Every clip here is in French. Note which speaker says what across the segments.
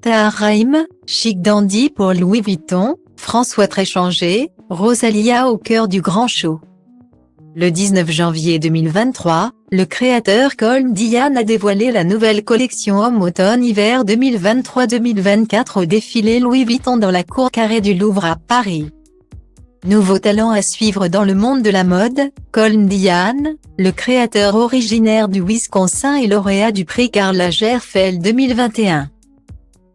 Speaker 1: Tahar Rahim, chic dandy pour Louis Vuitton, François très changé, Rosalia au cœur du grand show. Le 19 janvier 2023, le créateur Colm Diane a dévoilé la nouvelle collection Homme-Automne-Hiver 2023-2024 au défilé Louis Vuitton dans la cour carrée du Louvre à Paris. Nouveau talent à suivre dans le monde de la mode, Colm Diane, le créateur originaire du Wisconsin et lauréat du prix Karl Lagerfeld 2021,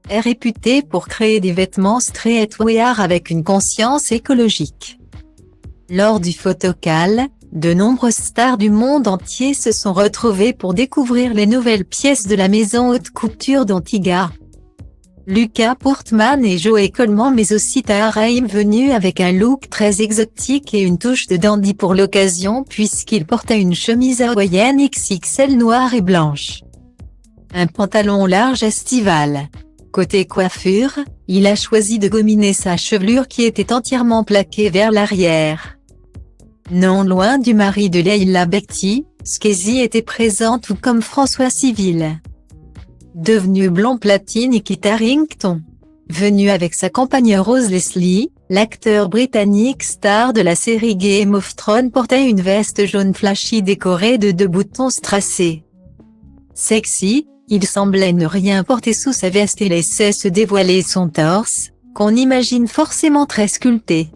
Speaker 1: est réputé pour créer des vêtements streetwear avec une conscience écologique. Lors du photocall, de nombreuses stars du monde entier se sont retrouvées pour découvrir les nouvelles pièces de la maison haute couture d'Antigua. Luca Portman et Joey Coleman mais aussi Tahar Rahim venu avec un look très exotique et une touche de dandy pour l'occasion puisqu'il portait une chemise hawaïenne XXL noire et blanche. Un pantalon large estival. Côté coiffure, il a choisi de gominer sa chevelure qui était entièrement plaquée vers l'arrière. Non loin du mari de Leila Bekti, Skeezy était présent tout comme François Civil. Devenu blond platine et Kit Harington. Venu avec sa compagne Rose Leslie, l'acteur britannique star de la série Game of Thrones portait une veste jaune flashy décorée de 2 boutons strassés. Sexy, il semblait ne rien porter sous sa veste et laissait se dévoiler son torse, qu'on imagine forcément très sculpté.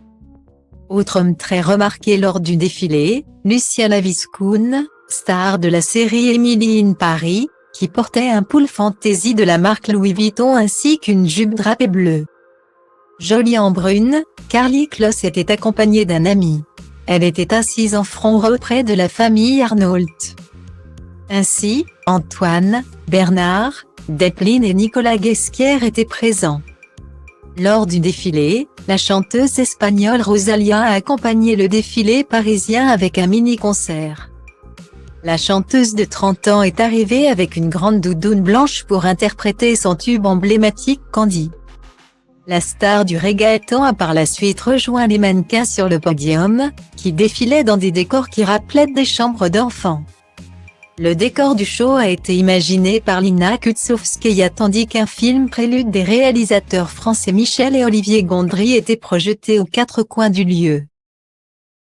Speaker 1: Autre homme très remarqué lors du défilé, Luciana Viscoun, star de la série Emily in Paris, qui portait un pull fantaisie de la marque Louis Vuitton ainsi qu'une jupe drapée bleue. Jolie en brune, Karlie Kloss était accompagnée d'un ami. Elle était assise en front row près de la famille Arnault. Ainsi, Antoine, Bernard, Despline et Nicolas Ghesquière étaient présents. Lors du défilé, la chanteuse espagnole Rosalia a accompagné le défilé parisien avec un mini-concert. La chanteuse de 30 ans est arrivée avec une grande doudoune blanche pour interpréter son tube emblématique Candy. La star du reggaeton a par la suite rejoint les mannequins sur le podium, qui défilaient dans des décors qui rappelaient des chambres d'enfants. Le décor du show a été imaginé par Lina Kutsowskaia tandis qu'un film prélude des réalisateurs français Michel et Olivier Gondry était projeté aux 4 coins du lieu.